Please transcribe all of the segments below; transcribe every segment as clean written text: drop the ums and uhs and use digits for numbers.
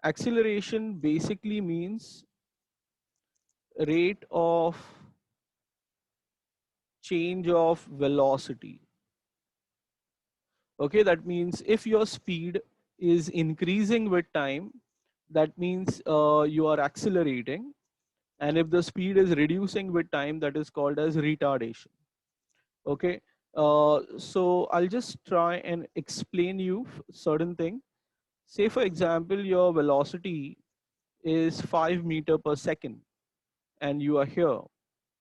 Acceleration basically means rate of change of velocity. Okay, that means if your speed is increasing with time, that means you are accelerating. And if the speed is reducing with time, that is called as retardation. Okay, so I'll just try and explain you certain thing. Say for example, your velocity is 5 meter per second and you are here.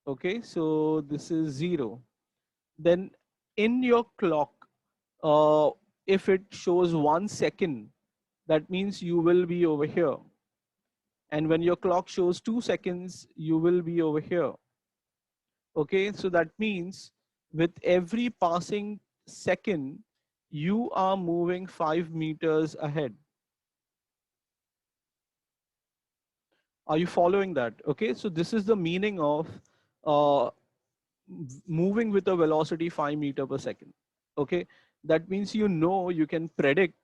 Okay, so this is 0. Then in your clock, uh, if it shows 1 second, that means you will be over here. And when your clock shows 2 seconds, you will be over here. Okay, so that means with every passing second, you are moving 5 meters ahead. Are you following that? Okay, so this is the meaning of uh, moving with a velocity 5 meter per second. Okay, that means you can predict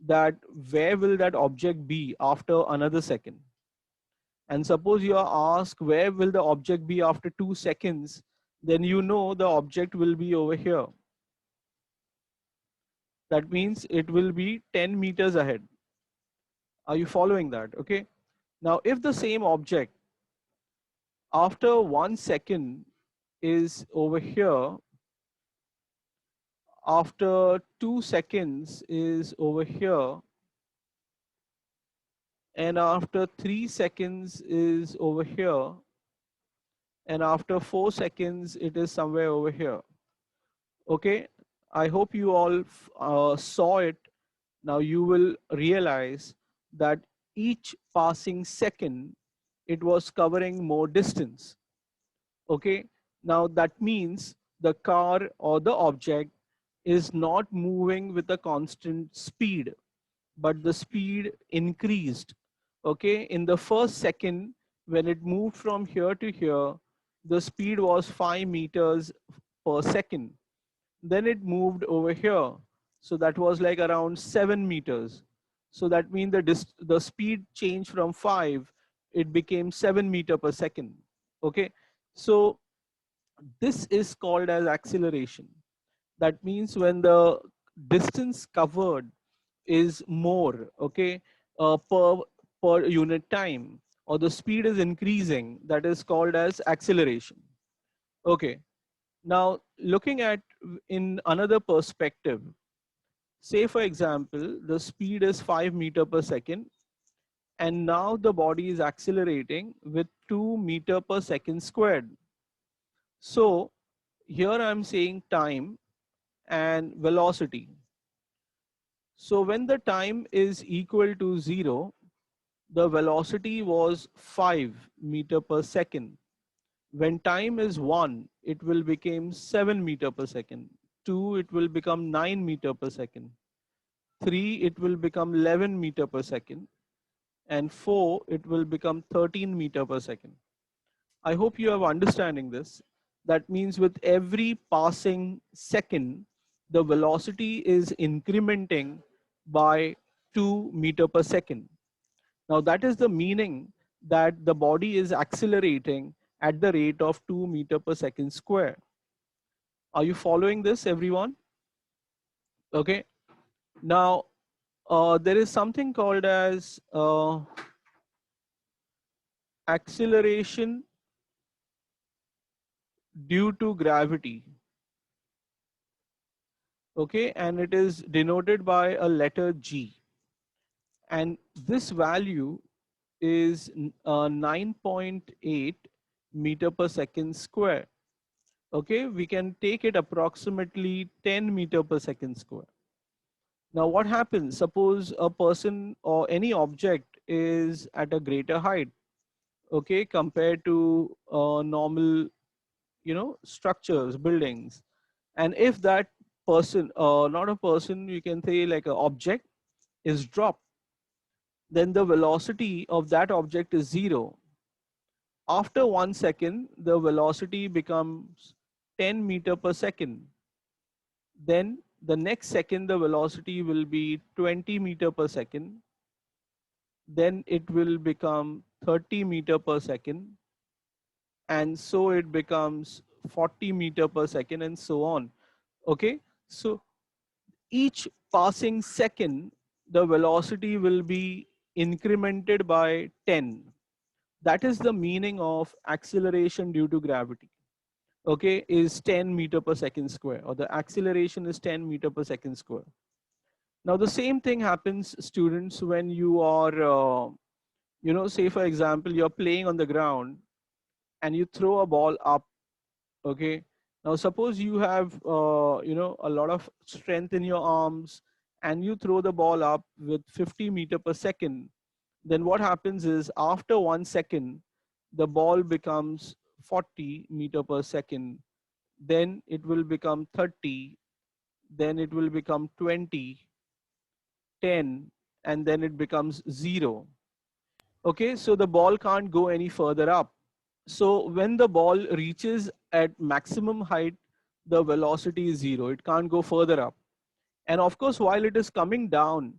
that where will that object be after another second. And suppose you are asked where will the object be after 2 seconds, then the object will be over here. That means it will be 10 meters ahead. Are you following that? Okay. Now, if the same object after 1 second is over here, after 2 seconds is over here, and after 3 seconds is over here, and after 4 seconds it is somewhere over here. Okay, I hope you all saw it. Now you will realize that each passing second it was covering more distance. Okay, now that means the car or the object is not moving with a constant speed, but the speed increased. Okay, in the first second, when it moved from here to here, the speed was 5 meters per second. Then it moved over here. So that was like around 7 meters. So that means the speed changed from 5, it became 7 meter per second. Okay, so this is called as acceleration. That means when the distance covered is more, okay, per unit time, or the speed is increasing, that is called as acceleration. Okay, now looking at in another perspective, say for example the speed is 5 meter per second, and now the body is accelerating with 2 meter per second squared. So here I'm saying time and velocity. So when the time is equal to 0, the velocity was 5 meter per second. When time is 1, it will become 7 meter per second. 2, it will become 9 meter per second. 3, it will become 11 meter per second. And 4, it will become 13 meter per second. I hope you have understanding this. That means with every passing second, the velocity is incrementing by 2 meter per second. Now that is the meaning that the body is accelerating at the rate of 2 meter per second square. Are you following this, everyone? Okay. Now, there is something called as acceleration due to gravity. Okay, and it is denoted by a letter G. And this value is 9.8 meter per second square. Okay, we can take it approximately 10 meter per second square. Now what happens? Suppose a person or any object is at a greater height, okay, compared to normal, structures, buildings. And if that person, not a person, you can say like an object is dropped, then the velocity of that object is 0. After 1 second, the velocity becomes 10 meter per second. Then the next second, the velocity will be 20 meter per second. then it will become 30 meter per second, and so it becomes 40 meter per second, and so on. Okay, so each passing second, the velocity will be incremented by 10. That is the meaning of acceleration due to gravity. Okay, is 10 meter per second square, or the acceleration is 10 meter per second square. Now the same thing happens, students, when you are, say for example, you're playing on the ground and you throw a ball up. Okay, now suppose you have, a lot of strength in your arms, and you throw the ball up with 50 meter per second. Then what happens is, after 1 second, the ball becomes 40 meter per second, then it will become 30, then it will become 20, 10, and then it becomes 0. Okay, so the ball can't go any further up. So when the ball reaches at maximum height, the velocity is 0. It can't go further up. And of course, while it is coming down,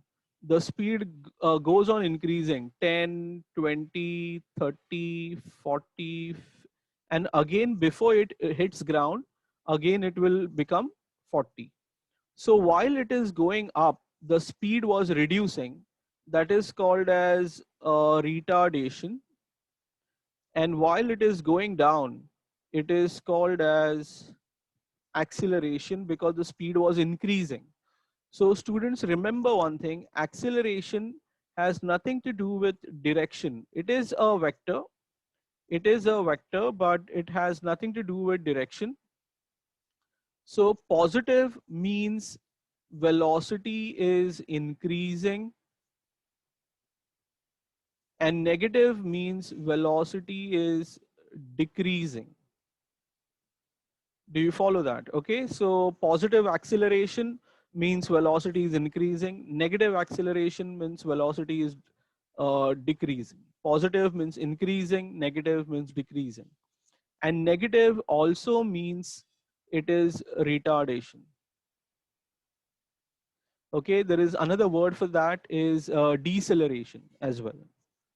the speed goes on increasing, 10, 20, 30, 40. And again, before it hits ground, again it will become 40. So while it is going up, the speed was reducing. That is called as retardation. And while it is going down, it is called as acceleration, because the speed was increasing. So students, remember one thing: acceleration has nothing to do with direction. It is a vector. It is a vector, but it has nothing to do with direction. So positive means velocity is increasing, and negative means velocity is decreasing. Do you follow that? Okay, so positive acceleration means velocity is increasing. Negative acceleration means velocity is decreasing. Positive means increasing, negative means decreasing. And negative also means it is retardation. Okay, there is another word for that, is deceleration as well.